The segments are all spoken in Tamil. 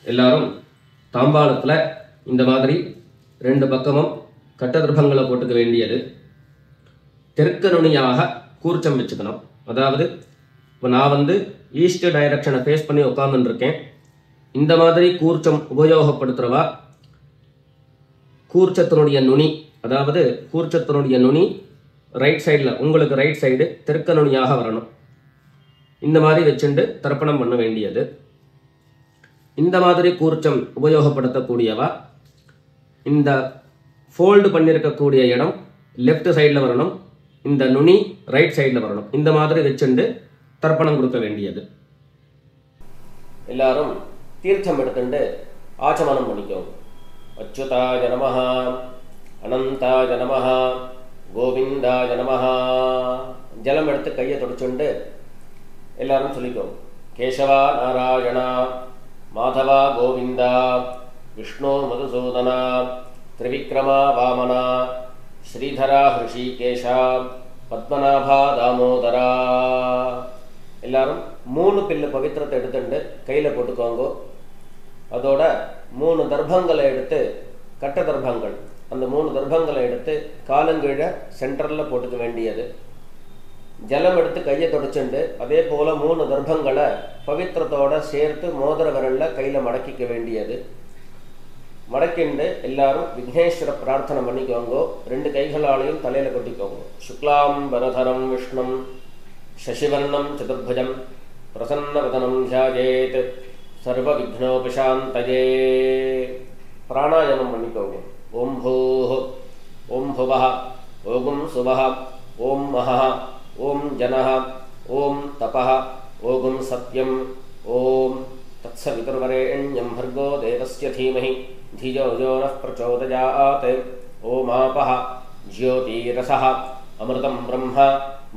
எல்லாரும் தாம்பாளத்தில் இந்த மாதிரி 2 பக்கமும் கட்டதிர்பங்களை போட்டுக்க வேண்டியது. தெற்கு நுனியாக கூர்ச்சம் வச்சுக்கணும். அதாவது இப்போ நான் ஈஸ்ட் டைரக்ஷனை ஃபேஸ் பண்ணி உட்காந்துட்டு இருக்கேன். இந்த மாதிரி கூர்ச்சம் உபயோகப்படுத்துகிறவா கூர்ச்சத்தினுடைய நுனி, அதாவது கூர்ச்சத்தினுடைய நுனி ரைட் சைடில், உங்களுக்கு ரைட் சைடு தெற்கு நுனியாக வரணும். இந்த மாதிரி வச்சுட்டு தர்ப்பணம் பண்ண வேண்டியது. இந்த மாதிரி கூர்ச்சம் உபயோகப்படுத்தக்கூடியவா இந்த ஃபோல்டு பண்ணியிருக்கக்கூடிய இடம் லெஃப்ட் சைடில் வரணும், இந்த நுனி ரைட் சைடில் வரணும். இந்த மாதிரி வச்சுட்டு தர்ப்பணம் கொடுக்க வேண்டியது. எல்லாரும் தீர்த்தம் எடுத்துட்டு ஆச்சமனம் பண்ணிக்கோங்க. அச்சுதாய நமஹ, அனந்தாய நமஹ, கோவிந்தாய நமஹ. ஜலம் எடுத்து கையை தொடச்சுண்டு எல்லாரும் சொல்லிக்கோங்க. கேசவா நாராயணா, மாதவா கோவிந்தா, விஷ்ணு மதுசூதனா, திரிவிக்ரமா வாமனா, ஸ்ரீதரா ஹிருஷிகேஷா, பத்மநாபா தாமோதரா. எல்லாரும் 3 பில்லு பவித்திரத்தை எடுத்துட்டு கையில் போட்டுக்கோங்க. அதோட 3 தர்ப்பங்களை எடுத்து, கட்ட தர்ப்பங்கள், அந்த 3 தர்ப்பங்களை எடுத்து காலங்கீழ சென்டரில் போட்டுக்க வேண்டியது. ஜலம் எடுத்து கையை தொடச்சுண்டு அதே போல் 3 தர்ப்பங்களை பவித்திரத்தோட சேர்த்து மோதிர விரலில் கையில் மடக்கிக்க வேண்டியது. மடக்கிண்டு எல்லாரும் விக்னேஸ்வர பிரார்த்தனை பண்ணிக்கோங்க. 2 கைகளாலையும் தலையில் கொட்டிக்கோங்க. சுக்லாம் பரதரம் விஷ்ணும் சசிவர்ணம் சதுர்புஜம் பிரசன்னவதனம் தியாயேத் சர்வ விக்னோபிசாந்தயே. பிராணாயாமம் பண்ணிக்கோங்க. ஓம் பூஹ், ஓம் புவஹ, ஓம் சுவஹ, ஓம் மஹஹ, ஓம் ஜனஹ, ஓம் தபஹ, ஓம் சத்யம், ஓம் தத்சவிதுர்வரேண்யம் भर्गो देवस्य धीमहि धियो यो नः प्रचोदयात्. ओमापः ज्योतिरसः अमृतं ब्रह्म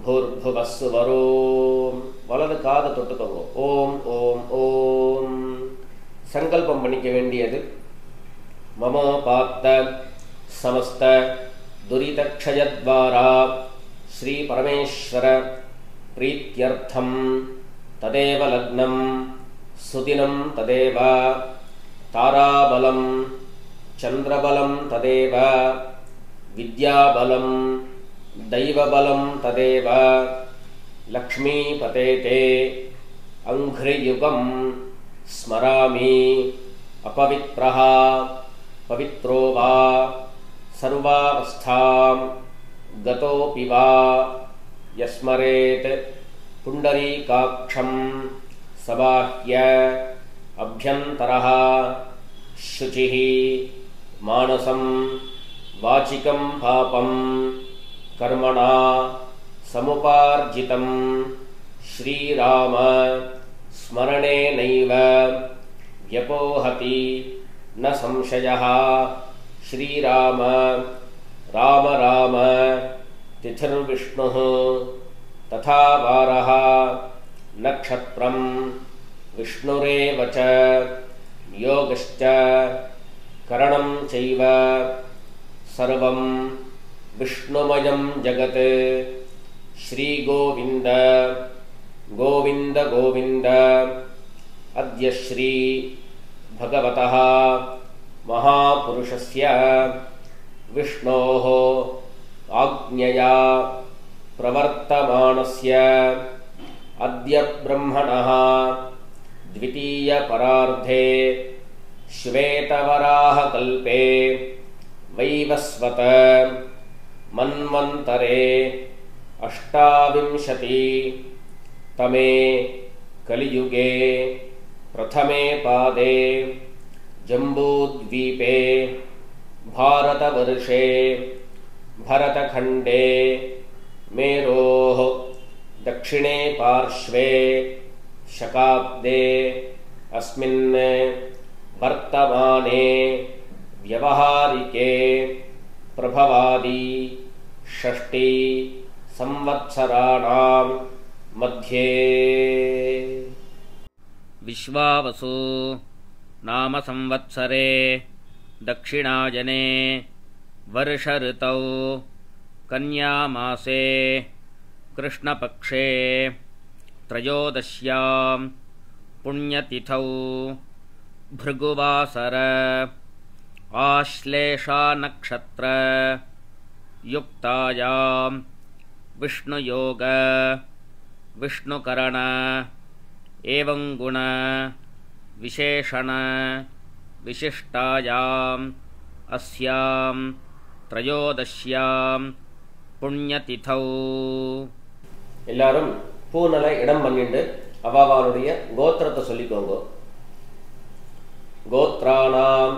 भूर्भुवः सुवरो. வலது காது தொட்டுக்கோங்க. ஓம் ஓம் ஓம். சங்கல்பம் பண்ணிக்க வேண்டியது. மமோபாத்த சமஸ்த துரிதக்ஷயத்வாரா ஸ்ரீ பரமேஸ்வர பிரீத்யர்த்தம் ததேவ லக்னம் சுதினம் ததேவ தாராபலம் சந்திரபலம் ததேவ வித்யாபலம் தைவபலம் ததேவ லக்ஷ்மீபதேதே அங்க்ரியுகம் ஸ்மராமி அபவித்ரஹ பவித்ரோ வா சர்வாவஸ்தாம் கதோபி வா யஸ்மரேத் புண்டரீகாக்ஷம் சபாஹ்ய அப்யந்தரஹ சுசிஹ மானசம் வாசிகம் பாபம் கர்மணா சமுபார்ஜிதம் ஸ்ரீராம ஸ்மரணேனைவ வ்யபோஹதி ந சம்சயः. ஸ்ரீராம ராம ராம திதிர்விஷ்ணுः ததா வாரः நக்ஷத்ரம் விஷ்ணுரேவ ச யோகஸ்ச கரணம் சைவ சர்வம் விஷ்ணுமயம் ஜகத். ஸ்ரீ கோவிந்த கோவிந்த கோவிந்த. அத்ய ஸ்ரீ பகவதः மகாபுருஷஸ்ய விஷ்ணோः ஆக்ஞயா பிரவர்த்தமானஸ்ய அத்ய பிரம்மணः द्वितीय परार्धे श्वेतवराह कल्पे वैवस्वत मन्वन्तरे अष्टाविंशति तमे कलियुगे प्रथमे पादे जम्बूद्वीपे भारतवर्षे भरतखण्डे मेरोः दक्षिणे पार्श्वे शकाब्दे अस्मिन् वर्तमाने व्यवहारिके प्रभवादि षष्टि संवत्सराणां मध्ये विश्वावसु नाम संवत्सरे दक्षिणायने वर्ष ऋतौ कन्यामासे कृष्णपक्षे त्रयोदश्यां पुण्यतिथौ भृगुवासर आश्लेषा नक्षत्र युक्तायां विष्णुयोग विष्णुकरण एवं गुण विशेषण विशिष्टायाम् अस्यां त्रयोदश्यां புண்ணியதிதௌ. எல்லாரும் பூனலை இடம் பண்ணிட்டு அவாவாளுடைய கோத்திரத்தை சொல்லிக்கோங்க. கோத்ராணாம்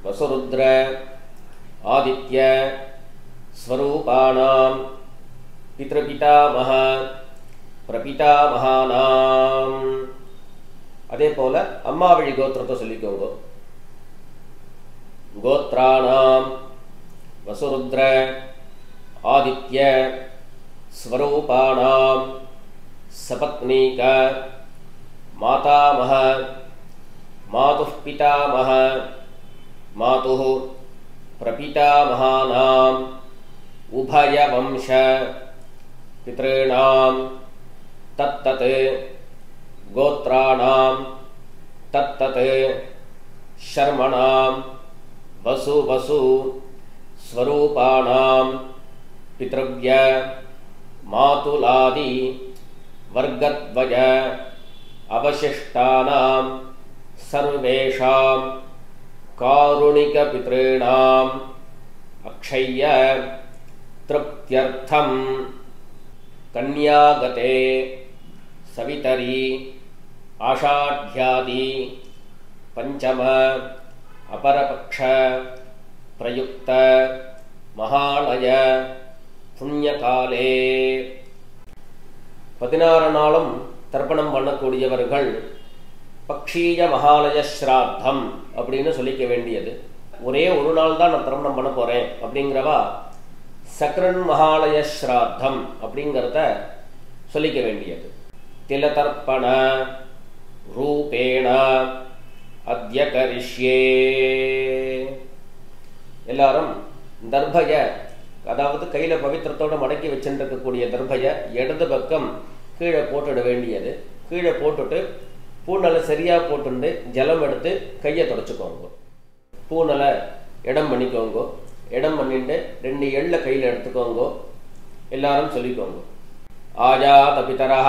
வசுருத்ர ஆதித்ய ஸ்வரூபாணாம் பித்ருபிதாமஹ பிரபிதாமஹானாம். அதே போல அம்மாவழி கோத்திரத்தை சொல்லிக்கோங்க. கோத்ராணாம் வசுருத்ர ஆதித்ய ஸ்வரூபாணாம் சபத்னீக மாதாமஹ மாதுः பிதாமஹ மாதுः பிரபிதாமஹானாம் உபயவம்ச பித்ருணாம் தத்தத் கோத்ராணாம் தத்தத் ஷர்மணாம் வசு வசு ஸ்வரூபாணாம் பித்ருவ்ய மாதுலாதி வர்க்கத்வய அவசிஷ்டானாம் சர்வேஷாம் காருணிக பித்ருணாம் அக்ஷய்ய திருப்த்யர்த்தம் கன்யாகதே சவிதரி ஆஷாಢ்யாதி பஞ்சம அபரபக்ஷ பிரயுக்த மகாலய புண்ணியகாலே. 16 நாளும் தர்ப்பணம் பண்ணக்கூடியவர்கள் பக்ஷீய மகாலய ஸ்ராத்தம் அப்படின்னு சொல்லிக்க வேண்டியது. ஒரே ஒரு நாள் தான் நான் தர்ப்பணம் பண்ண போறேன் அப்படிங்கிறவா சக்ரன் மகாலய ஸ்ராத்தம் அப்படிங்கிறத சொல்லிக்க வேண்டியது. திலதர்ப்பண ரூபேண அத்ய கரிஷ்யே. எல்லாரும் தர்பய, அதாவது கையில் பவித்திரத்தோடு மடக்கி வச்சுருக்கக்கூடிய தர்பய இடது பக்கம் கீழே போட்டுட வேண்டியது. கீழே போட்டுட்டு பூனலை சரியாக போட்டுண்டு ஜலம் எடுத்து கையை தொடச்சிக்கோங்க. பூனலை இடம் பண்ணிக்கோங்க. இடம் பண்ணிட்டு 2 எள்ளை கையில் எடுத்துக்கோங்க. எல்லாரும் சொல்லிக்கோங்க. ஆஜாத பிதரஹ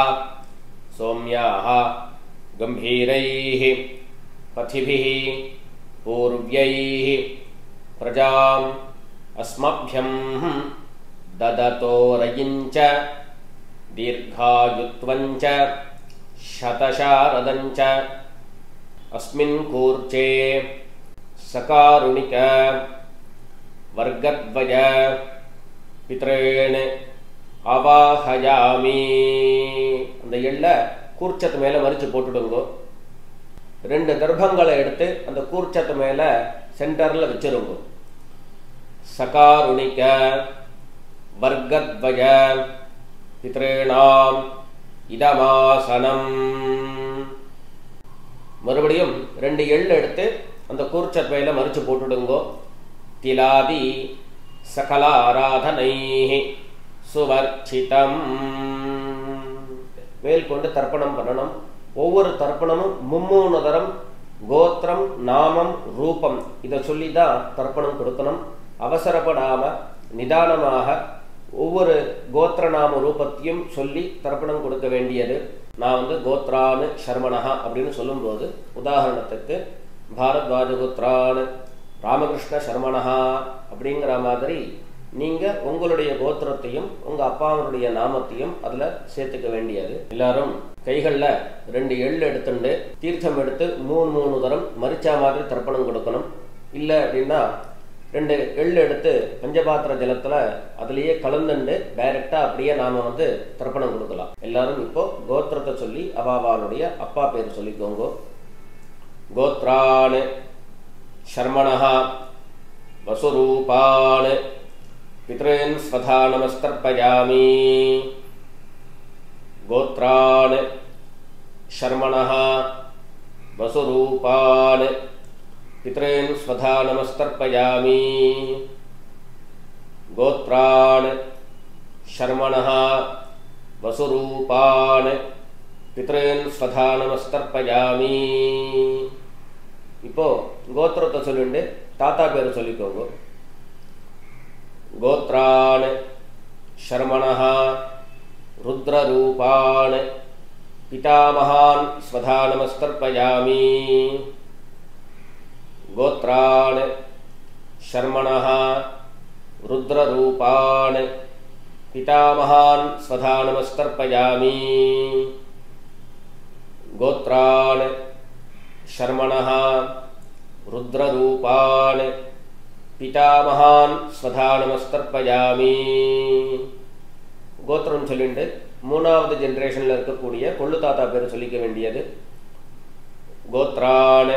சோம்யாஹ கம்பீரைஹி பதிபிஹி பூர்வ்யைஹி பிரஜாம் அஸ்மப்யம் தததோரயிஞ்ச தீர்காயுத்வஞ்ச சதசாரதஞ்ச அஸ்மின் கூர்ச்சே சகாருணிக வர்க்கத்வய பித்ரேன் அவாஹயாமி. அந்த எள்ள கூர்ச்சத்து மேலே மறித்து போட்டுடுங்கோ. 2 தர்ப்பங்களை எடுத்து அந்த கூர்ச்சத்து மேலே சென்டரில் வச்சிருங்கோ. சகாருணிக வர்க்கத்வய பித்ரேணாம் இதமாசனம். மறுபடியும் 2 எள்ளு எடுத்து அந்த கூர்ச்சத்து மேலே மறித்து போட்டுடுங்கோ. திலாதி சகல ஆராதனைஹி சுவர்ச்சிதம். வேல் கொண்டு தர்ப்பணம் பண்ணணும். ஒவ்வொரு தர்ப்பணமும் 3 தரம் கோத்திரம் நாமம் ரூபம் இதை சொல்லி தான் தர்ப்பணம் கொடுக்கணும். அவசரப்படாம நிதானமாக ஒவ்வொரு கோத்திர நாம ரூபத்தையும் சொல்லி தர்ப்பணம் கொடுக்க வேண்டியது. நான் கோத்ரானு சர்மணஹா அப்படின்னு சொல்லும்போது, உதாரணத்துக்கு பாரத்வாஜ கோத்ரானு ராமகிருஷ்ண சர்மணஹா அப்படிங்கிற மாதிரி நீங்கள் உங்களுடைய கோத்திரத்தையும் உங்கள் அப்பாவனுடைய நாமத்தையும் அதில் சேர்த்துக்க வேண்டியது. எல்லாரும் கைகளில் 2 எள்ளு எடுத்துட்டு தீர்த்தம் எடுத்து 3 தரம் மரிச்சா மாதிரி தர்ப்பணம் கொடுக்கணும். இல்லை அப்படின்னா 2 எள்ளு எடுத்து பஞ்சபாத்திர ஜலத்தில் அதுலேயே கலந்துண்டு டைரெக்டாக அப்படியே நாம் தர்ப்பணம் கொடுக்கலாம். எல்லாரும் இப்போ கோத்திரத்தை சொல்லி அவாவாளுடைய அப்பா பேர் சொல்லிக்கோங்க. கோத்ரான் சர்மணஹா வசுரூபான் பித்ரேன் ஸ்வதா நமஸ்தர்ப்பயாமி. கோத்ரான் சர்மணஹா வசுரூபான் பித்ரேன் ஸ்வதா நமஸ்தர்ப்பயாமி. கோத்ரான் சர்மணஹா வசுரூபான் பித்ரேன் ஸ்வதா நமஸ்தர்ப்பயாமி. கோத்திரத்தை சொல்லிட்டு தாத்தா பேர் சொல்லிக்கோங்க. கோத்ரான் ஷர்மணஹ ருத்ரரூபான் பிதாமகான் ஸ்வதா நமஸ்தர்ப்பயாமி. கோத்ரான் ஷர்மணஹ ருத்ரரூபான் பிதாமகான் ஸ்வதா நமஸ்தர்ப்பயாமி. கோத்ரான் ஷர்மணஹ ருத்ரரூபான் பிதாமகான் ஸ்வதா நமஸ்தர்ப்பயாமி. கோத்திரம் சொல்லிட்டு மூணாவது ஜென்ரேஷனில் இருக்கக்கூடிய கொள்ளு தாத்தா பேர் சொல்லிக்க வேண்டியது. கோத்ரான்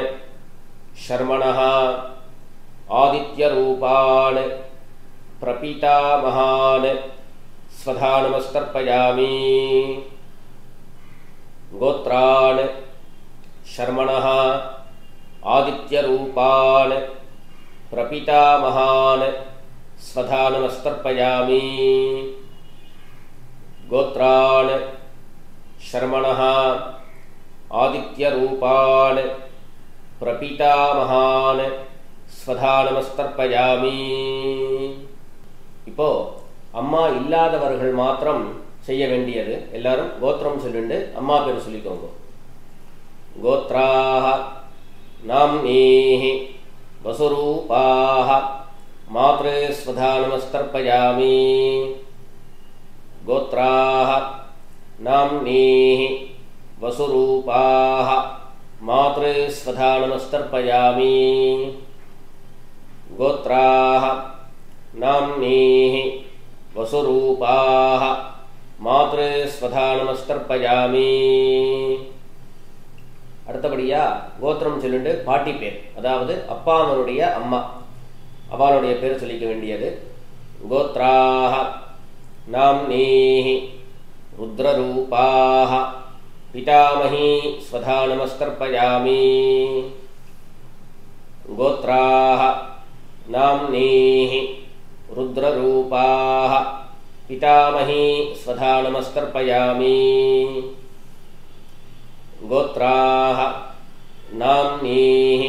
ஷர்மணஹ ஆதித்யரூபான் பிரபிதாமகான் ஸ்வதா நமஸ்தர்ப்பயாமி. கோத்ரான் ஷர்மணஹ ஆதித்யரூபான் பிரபிதாமகான் ஸ்வதா நமஸ்தர்ப்பயாமி. கோத்ரான் ஷர்மணஹ ஆதித்யரூபான் பிரபிதாமகான் ஸ்வதா நமஸ்தர்ப்பயாமி. இப்போ அம்மா இல்லாதவர்கள் மாத்திரம் செய்ய வேண்டியது. எல்லாரும் கோத்திரம் சொல்லிட்டு அம்மா பேர் சொல்லிக்கோங்க. கோத்ராஹ நாம்னீஹி வசுரூபாஹ மாத்ரு ஸ்வதா நமஸ்தர்ப்பயாமி. கோத்ராஹ நாம்னீஹி வசுரூபாஹ மாத்ரு ஸ்வதா நமஸ்தர்ப்பயாமி. கோத்ராஹ நாம்னீஹி வசுரூபாஹ மாத்ரு ஸ்வதா நமஸ்தர்ப்பயாமி. அடுத்தபடியா கோத்திரம் சொல்லிட்டு பாட்டி பேர், அதாவது அப்பாவனுடைய அம்மா அவளுடைய பேர் சொல்லிக்க வேண்டியது. கோத்ராஹ நாம்னீஹி ருத்ரரூபாஹ பிதாமஹி ஸ்வதா நமஸ்தர்ப்பயாமி. கோத்ராஹ நாம்னீஹி ருத்ரரூபாஹ பிதாமஹி ஸ்வதா நமஸ்தர்ப்பயாமி. கோத்ராஹ நாம்னீஹி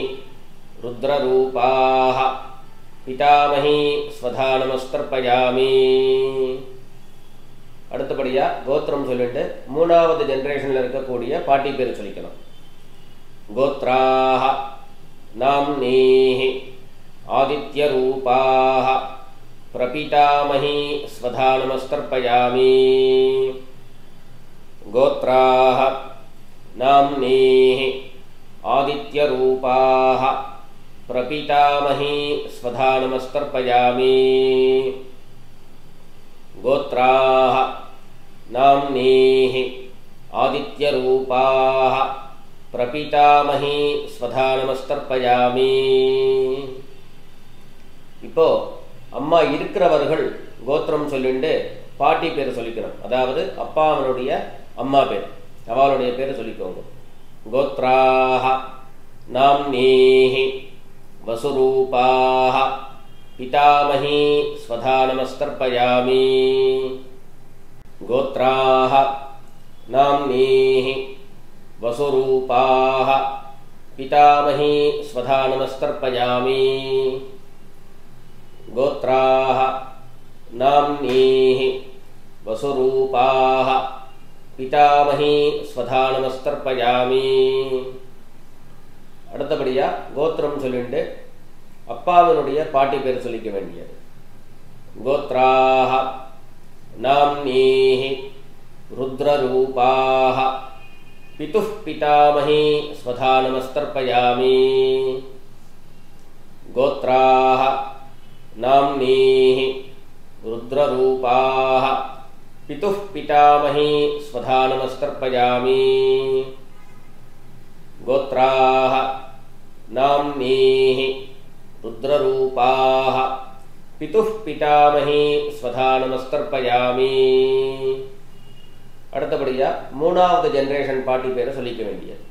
ருத்ரரூபாஹ பிதாமஹி ஸ்வதா நமஸ்தர்ப்பயாமி. அடுத்தபடியா கோத்திரம் சொல்லிட்டு மூணாவது ஜென்ரேஷன்ல இருக்கக்கூடிய பாட்டி பேர் சொல்லிக்கணும். கோத்ராஹ நாம்னீஹி ஆதித்யரூபாஹ பிரபிதாமஹி ஸ்வதா நமஸ்தர்ப்பயாமி. கோத்ராஹ நாம்னீஹி ஆதித்யரூபாஹ பிரபிதாமஹி ஸ்வதா நமஸ்தர்ப்பயாமி. கோத்ராஹ நாம்னீஹி ஆதித்யரூபாஹ பிரபிதாமஹி ஸ்வதா நமஸ்தர்ப்பயாமி. இப்போ அம்மா இருக்கிறவர்கள் கோத்திரம் சொல்லிட்டு பாட்டி பேர் சொல்லிக்கணும். அதாவது அப்பாவனுடைய அம்மா பேர் அவளுடைய பேர் சொல்லிக்கோங்க. கோத்ராஹ நாம்னீஹி வசுரூபாஹ பிதாமஹி ஸ்வதா நமஸ்தர்ப்பயாமி. கோத்ராஹ நாம்னீஹி வசுரூபாஹ பிதாமஹி ஸ்வதா நமஸ்தர்ப்பயாமி. கோத்ராஹ நாம்னீஹி வசுரூபாஹ பிதாமஹி ஸ்வதா நமஸ்தர்ப்பயாமி. அடுத்தபடியா கோத்திரம் சொல்லிட்டு அப்பாவனுடைய பாட்டி பேர் சொல்லிக்க வேண்டியது. கோத்ராஹ நாம்னீஹி ருத்ரரூபாஹ பிதுஹ் பிதாமஹி ஸ்வதா நமஸ்தர்ப்பயாமி. கோத்ராஹ நாம்னீஹி ருத்ரரூபாஹ பிதுஹ் பிதாமஹி ஸ்வதா நமஸ்தர்ப்பயாமி. கோத்ராஹ நாம்னீஹி ருத்ரரூபாஹ பிதுஹ் பிதாமஹி ஸ்வதா நமஸ்தர்ப்பயாமி. அடுத்தபடியா மூணாவது ஜெனரேஷன் பாட்டி பேரை சொல்லிக்க வேண்டியது.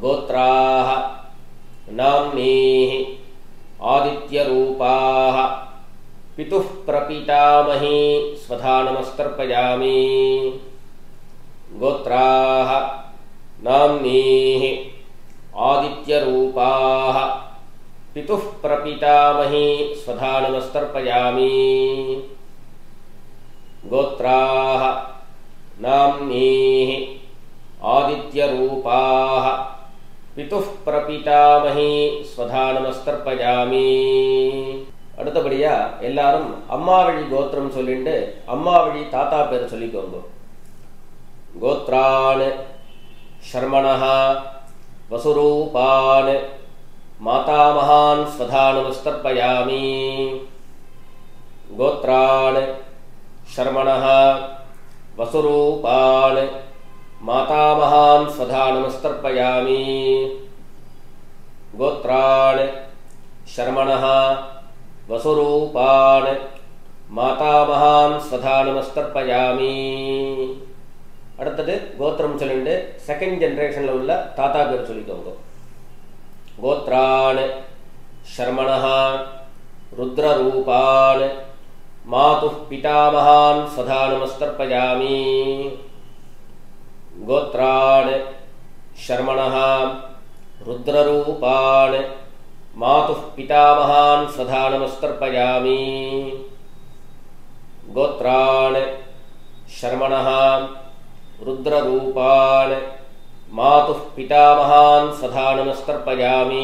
கோத்ராஹ நாம்னீஹி ஆதித்யரூபாஹ பிதுஹ் பிரபிதாமஹி ஸ்வதா நமஸ்தர்ப்பயாமி. கோத்ராஹ நாம்னீஹி ஆதித்யரூபாஹ पितुः प्रपितामही स्वधा नमस्तर्पयामि गोत्राः नाम्नीः आदित्यरूपाः पितुः प्रपितामही स्वधा नमस्तर्पयामि அடுத்தபடியா எல்லாரும் அம்மா வழி கோத்திரம் சொல்லிட்டு அம்மா வழி தாத்தா பேர் சொல்லிக்கோங்க கோத்ரான் शर्मणः वसुरूपान् मातामहान् स्वधा नमस्तर्पयामि गोत्रान् शर्मणः वसुरूपान् मातामहान् स्वधा नमस्तर्पयामि गोत्रान् शर्मणः वसुरूपान् मातामहान् स्वधा नमस्तर्पयामि அடுத்தது கோத்திரம் சொல்லிட்டு செகண்ட் ஜெனரேஷன்ல உள்ள தாத்தா பேர் சொல்லிக்கோங்க கோத்ரான் शर्मणः रुद्ररूपान् मातुः पितामहान् स्वधा नमस्तर्पयामि गोत्रान् शर्मणः रुद्ररूपान् मातुः पितामहान् स्वधा नमस्तर्पयामि गोत्रान् शर्मणः रुद्ररूपान् मातुः पितामहान् स्वधा नमस्तर्पयामि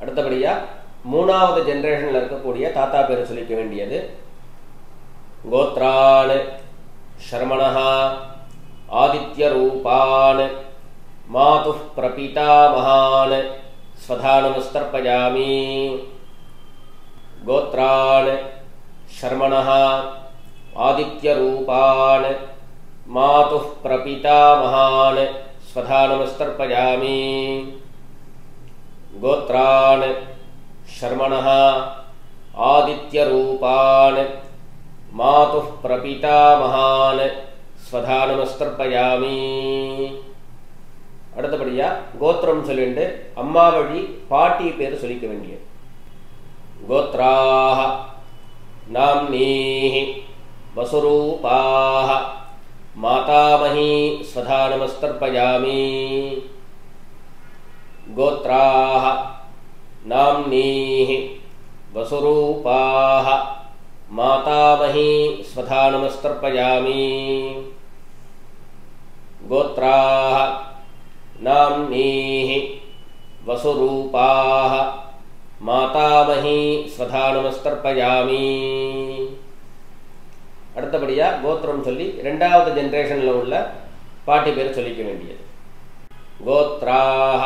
அடுத்தபடியா மூணாவது ஜெனரேஷன்ல இருக்கக்கூடிய தாத்தா பேர் சொல்லிக்க வேண்டியது கோத்ரான் शर्मणः आदित्यरूपान् मातुः प्रपितामहान् स्वधा नमस्तर्पयामि गोत्रान् शर्मणः आदित्यरूपान् मातुः प्रपितामहान् स्वधा नमस्तर्पयामि गोत्रान् शर्मणः आदित्यरूपान् मातुः प्रपितामहान् स्वधा नमस्तर्पयामि அடுத்தபடியா கோத்திரம் சொல்லிட்டு அம்மா வழி பாட்டி பேர் சொல்லிக்க வேண்டியது கோத்ராः नाम्नीः वसुरूपाः मातामही स्वधा नमस्तर्पयामि गोत्राः नाम्नीः वसुरूपाः मातामही स्वधा नमस्तर्पयामि गोत्राः नाम्नीः वसुरूपाः मातामही स्वधा नमस्तर्पयामि அடுத்தபடியா கோத்திரம் சொல்லி இரண்டாவது ஜெனரேஷன்ல உள்ள பாட்டி பேர் சொல்லிக்க வேண்டியது கோத்ராः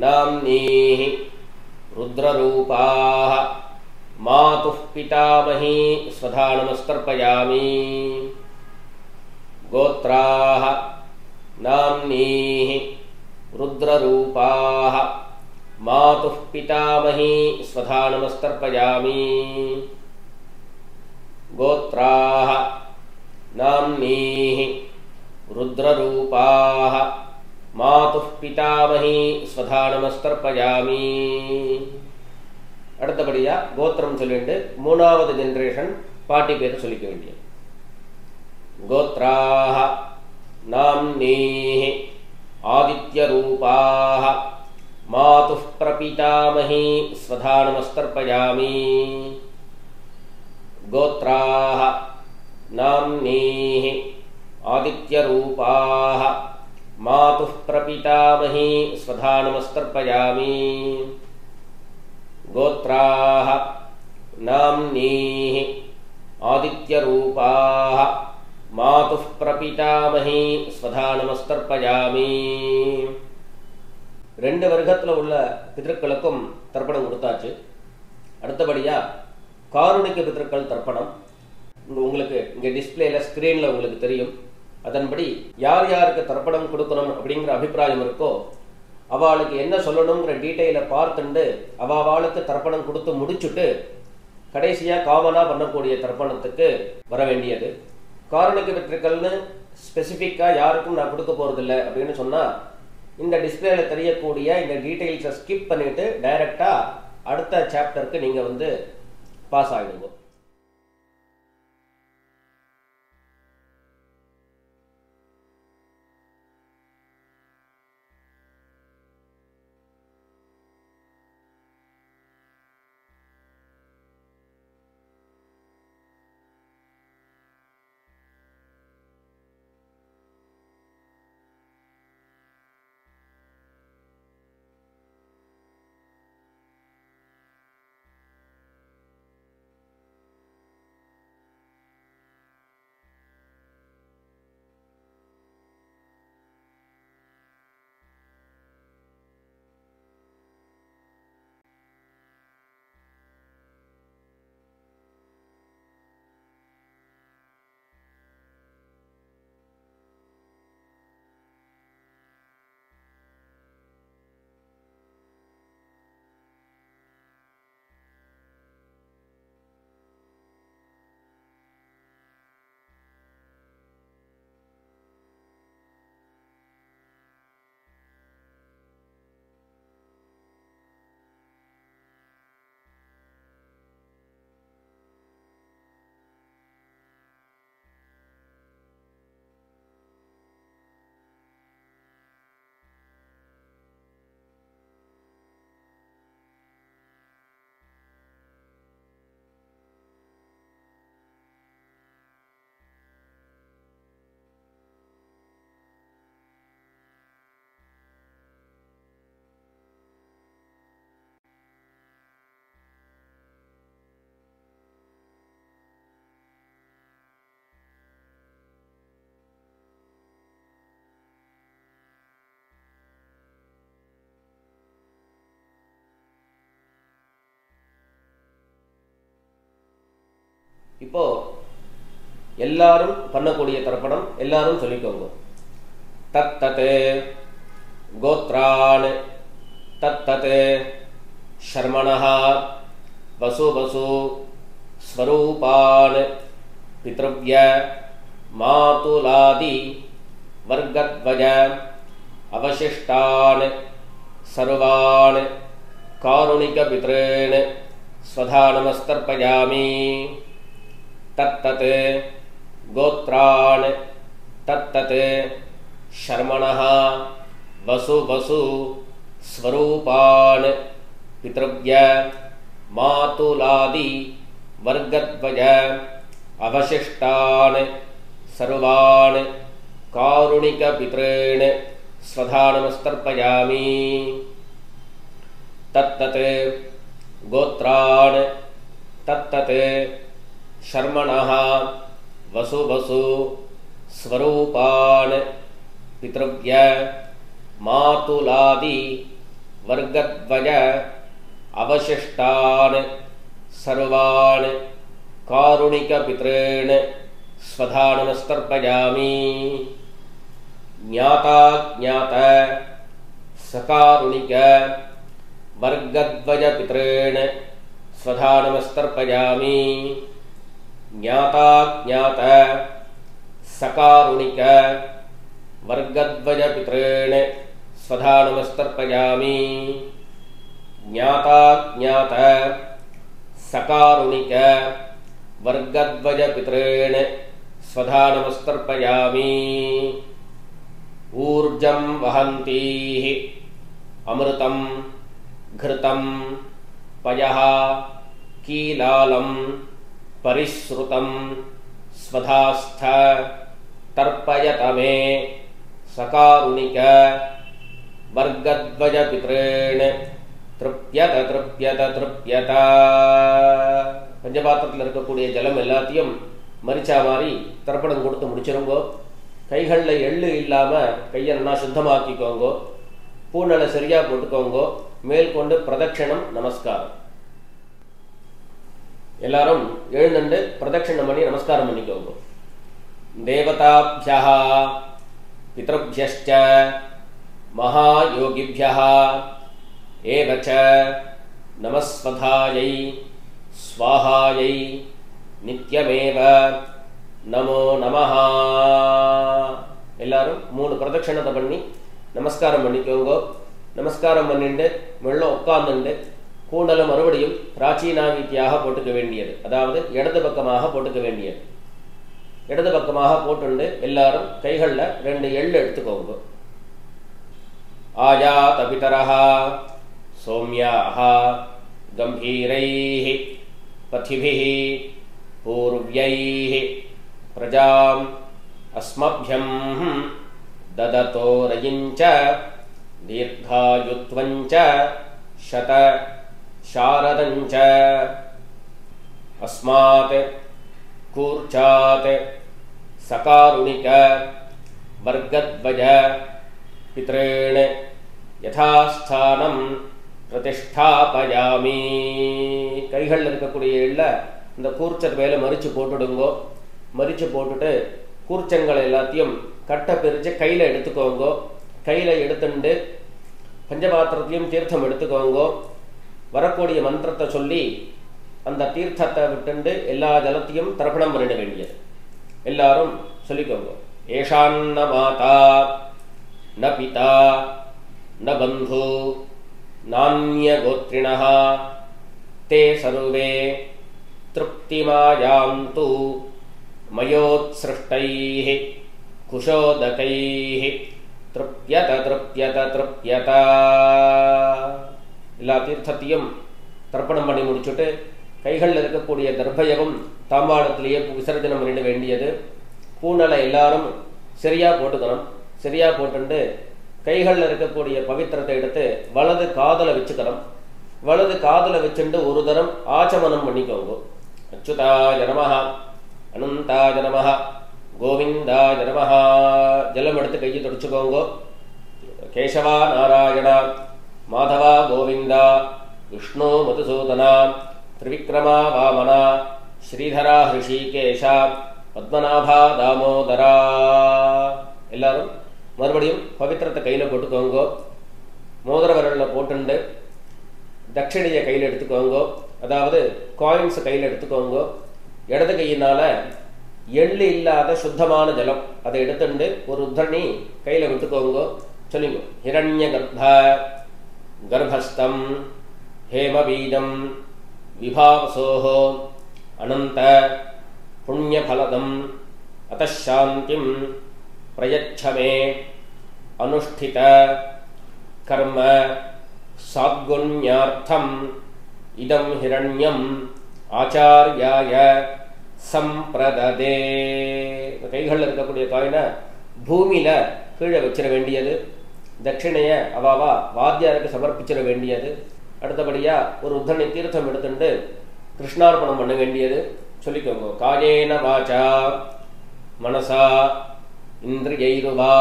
नाम्नीः रुद्ररूपाः मातुः पितामही स्वधा नमस्तर्पयामि गोत्राः नाम्नीः रुद्ररूपाः मातुः पितामही स्वधा नमस्तर्पयामि गोत्राः नाम्नीः रुद्ररूपाः मातुः पितामही स्वधा नमस्तर्पयामि அடுத்தபடியா கோத்திரம் சொல்லிட்டு மூணாவது ஜெனரேஷன் பாட்டி பேர் சொல்லிக்க வேண்டியது கோத்ராः नाम्नीः आदित्यरूपाः मातुः प्रपितामही स्वधा नमस्तर्पयामि गोत्राः नाम्नीः आदित्यरूपाः मातुः प्रपितामही स्वधा नमस्तर्पयामि गोत्राः नाम्नीः आदित्यरूपाः मातुः प्रपितामही स्वधा नमस्तर्पयामि ரெண்டு வர்க்கத்துல உள்ள பித்ருக்களுக்கும் தர்ப்பணம் கொடுத்தாச்சு. அடுத்தபடியா காருணிக பித்ருக்கள் தர்ப்பணம் உங்களுக்கு இங்க டிஸ்பிளேல ஸ்கிரீன்ல உங்களுக்கு தெரியும். அதன்படி யார் யாருக்கு தர்ப்பணம் கொடுக்கணும் அப்படிங்கிற அபிப்பிராயம் இருக்கோ அவளுக்கு என்ன சொல்லணுங்கிற டீட்டெயிலை பார்த்துண்டு அவளுக்கு தர்ப்பணம் கொடுத்து முடிச்சுட்டு கடைசியா காமனா பண்ணக்கூடிய தர்ப்பணத்துக்கு வர வேண்டியது. காருணிக பித்ருக்கள்னு ஸ்பெசிஃபிக்கா யாருக்கும் நான் கொடுக்க போறதில்லை அப்படின்னு சொன்னா இந்த டிஸ்பிளேல தெரியக்கூடிய இந்த டீட்டெயில்ஸை ஸ்கிப் பண்ணிட்டு டைரக்டா அடுத்த சாப்டருக்கு நீங்க வந்து பாஸ் ஆகிடுங்க. இப்போ எல்லாரும் பண்ணக்கூடிய தர்ப்பணம் எல்லாரும் சொல்லிக்கோங்க. தத்தத் கோத்ரான் தத்தத் ஷர்மணஹ வசு வசு ஸ்வரூபான் பித்ருவ்ய மாதுலாதி வர்கத்வஜ அவசிஷ்டான் சர்வான் காருணிக பித்ரேன் ஸ்வதா நமஸ்தர்ப்பயாமி. தத்தத் கோத்ரான் தத்தத் ஷர்மணஹ வசு வசு ஸ்வரூபான் பித்ருவ்ய மாதுலாதி வர்கத்வஜ அவசிஷ்டான் சர்வான் காருணிக பித்ரேன் ஸ்வதா நமஸ்தர்ப்பயாமி. தத்தத் கோத்ரான் தத்தத் ஷர்மணஹ வசு வசு ஸ்வரூபான் பித்ருவ்ய மாதுலாதி வர்கத்வஜ அவசிஷ்டான் சர்வான் காருணிக பித்ரேன் ஸ்வதா நமஸ்தர்ப்பயாமி. ஞாதா ஞாத சகாருணிக வர்கத்வஜ பித்ரேன் ஸ்வதா நமஸ்தர்ப்பயாமி. ஞாதா ஞாத சகாருணிக வர்கத்வஜ பித்ரேன் ஸ்வதா நமஸ்தர்ப்பயாமி. ஞாதா ஞாத சகாருணிக வர்கத்வஜ பித்ரேன் ஸ்வதா நமஸ்தர்ப்பயாமி. ஊர்ஜம் வஹந்தீஹ அமிர்தம் घृतं पयः कीलालं परिश्रुतं स्वधास्थ तर्पयत मे सकारुणिक वर्गद्वय पितॄन् तृप्यत तृप्यत तृप्यत. பஞ்சபாத்திரத்தில் இருக்கக்கூடிய ஜலம் எல்லாத்தையும் மரிச்சா மாதிரி தர்ப்பணம் கொடுத்து முடிச்சிருங்கோ. கைகளில் எள்ளு இல்லாமல் கையை நல்லா சுத்தமாக்கிக்கோங்கோ. பூநலை சரியாக போட்டுக்கோங்கோ. மேல் கொண்டு பிரதட்சணம் நமஸ்காரம். எல்லாரும் எழுந்துண்டு பிரதட்சணம் பண்ணி நமஸ்காரம் பண்ணிக்கோங்க. தேவதாப்யஹ பித்ருப்யஷ்ச மகாயோகிப்யஹ ஏவச நமஸ்வதாயை ஸ்வாஹாயை நித்யமேவ நமோ நமஹ. எல்லாரும் 3 பிரதட்சணத்தை பண்ணி நமஸ்காரம் பண்ணிக்கோங்க. நமஸ்காரம் பண்ணிட்டு மெல்ல உட்கார்ந்துண்டு கூண்டலை மறுபடியும் பிராச்சீனாவீத்தியாக போட்டுக்க வேண்டியது, அதாவது இடது பக்கமாக போட்டுக்க வேண்டியது. இடது பக்கமாக போட்டுண்டு எல்லாரும் கைகளில் 2 எள்ளு எடுத்துக்கோங்க. ஆயாத பிதரஹ சௌம்யாஹ கம்பீரைஹ பதிபிஹ பூர்வ்யைஹ பிரஜாம் அஸ்மப்யம் தததோ ரயிஞ்ச தீர்காயுத்வஞ்ச சத சாரதஞ்ச அஸ்மாத் கூர்ச்சாத் சகாருணிக வர்கத்வய பித்ரேண் யதாஸ்தானம் பிரதிஷ்டாபயாமி. கைகளில் இருக்கக்கூடிய எள்ள இந்த கூர்ச்சர் மேலே மறித்து போட்டுடுங்கோ. மறித்து போட்டுட்டு கூர்ச்சங்கள் எல்லாத்தையும் கட்டை பிரித்து கையில் எடுத்துக்கோங்கோ. கையில் எடுத்துட்டு பஞ்சபாத்திரத்தையும் தீர்த்தம் எடுத்துக்கோங்கோ. வரக்கூடிய மந்திரத்தை சொல்லி அந்த தீர்த்தத்தை விட்டுண்டு எல்லா ஜலத்தையும் தர்ப்பணம் பண்ணிட வேண்டியது. எல்லாரும் சொல்லிக்கோங்க. ஏஷான்ன மாதா ந பிதா ந பந்து நான்ய கோத்ரிணஹ தே சர்வே திருப்திமாயாந்து மயோத்ஸ்ருஷ்டைஹ குஷோதகைஹ திருப்யத திருப்யத திருப்யத. எல்லா தீர்த்தத்தையும் தர்ப்பணம் பண்ணி முடிச்சுட்டு கைகளில் இருக்கக்கூடிய தர்பயகம் தாம்பாளத்திலேயே விசர்ஜனம் பண்ணிட வேண்டியது. பூநலை எல்லாரும் சரியாக போட்டுக்கணும். சரியாக போட்டுண்டு கைகளில் இருக்கக்கூடிய பவித்திரத்தை எடுத்து வலது காதலை வச்சுக்கணும். வலது காதலை வச்சுட்டு ஒரு தரம் ஆச்சமனம் பண்ணிக்கோங்க. அச்சுதாய நமஹ அனந்தாய நமஹ கோவிந்தாய நமஹ. ஜலம் எடுத்து கையை தொடச்சுக்கோங்க. கேசவா நாராயணா மாதவா கோவிந்தா விஷ்ணு மதுசூதனா திரிவிக்ரமா வாமனா ஸ்ரீதரா ஹிருஷிகேஷா பத்மநாபா தாமோதரா. எல்லாரும் மறுபடியும் பவித்திரத்தை கையில் போட்டுக்கோங்கோ. மோதிர விரலில் போட்டுண்டு தட்சிணையை கையில் எடுத்துக்கோங்கோ. அதாவது காயின்ஸை கையில் எடுத்துக்கோங்கோ. இடது கையினால் எள்ளு இல்லாத சுத்தமான ஜலம் அதை எடுத்துண்டு ஒரு உத்தரணி கையில் விட்டுக்கோங்கோ. சொல்லிங்கோ. ஹிரண்ய கர்ப்பஸ்தம் ஹேமபீஜம் விபாவசோஹோ அனந்த புண்ணியபலதம் அத்தசாந்திம் பிரயச்சமே அனுஷ்டித கர்ம சாத்குண்யார்த்தம் இதம் ஹிரண்யம் ஆச்சார்யாய சம்பிரததே. கைகளில் இருக்கக்கூடிய காயினை பூமியில் கீழே வச்சிட வேண்டியது. தட்சிணையை அவாவா வாத்தியாருக்கு சமர்ப்பிச்சிட வேண்டியது. அடுத்தபடியாக ஒரு உத்தரணி தீர்த்தம் எடுத்துட்டு கிருஷ்ணார்பணம் பண்ண வேண்டியது. சொல்லிக்கோங்க. காயேன வாச்சா மனசா இந்திரியைருவா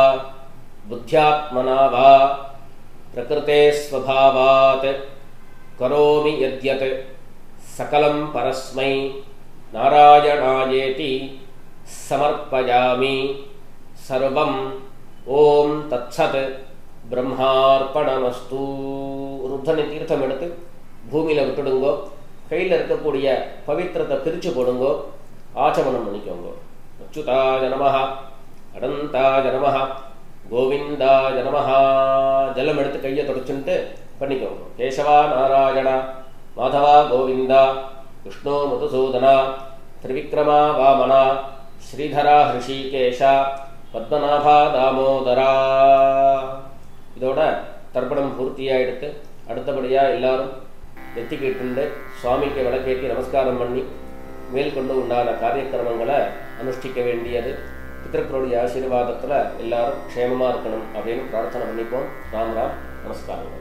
புத்தியாத்மனா வா பிரகிருதே ஸ்வபாவாத் கரோமி யத்யத் சகலம் பரஸ்மை நாராயணாயேதி சமர்ப்பயாமி சர்வம் ஓம் தத்சத் பிரம்மார்ப்பணமஸ்து. ஒரு உத்தரணி தீர்த்தம் எடுத்து பூமியில் விட்டுடுங்கோ. கையில் இருக்கக்கூடிய பவித்திரத்தை பிரித்து போடுங்கோ. ஆச்சமனம் பண்ணிக்கோங்க. அச்சுதாய நமஹ, அனந்தாய நமஹ, கோவிந்தாய நமஹ. ஜலம் எடுத்து கையை தொடச்சுட்டு பண்ணிக்கோங்க. கேசவா நாராயணா மாதவா கோவிந்தா விஷ்ணு மதுசூதனா திரிவிக்ரமா வாமனா ஸ்ரீதரா ஹிருஷிகேஷா பத்மநாபா தாமோதரா. இதோட தர்ப்பணம் பூர்த்தியாகிடுத்து. அடுத்தபடியாக எல்லாரும் நெத்திக்கிட்டு சுவாமிக்கு விளக்கேற்றி நமஸ்காரம் பண்ணி மேற்கொண்டு உண்டான காரியக்கிரமங்களை அனுஷ்டிக்க வேண்டியது. பிதர்களுடைய ஆசீர்வாதத்தில் எல்லாரும் க்ஷேமமாக இருக்கணும் அப்படின்னு பிரார்த்தனை பண்ணிப்போம். ராம் ராம். நமஸ்காரம்.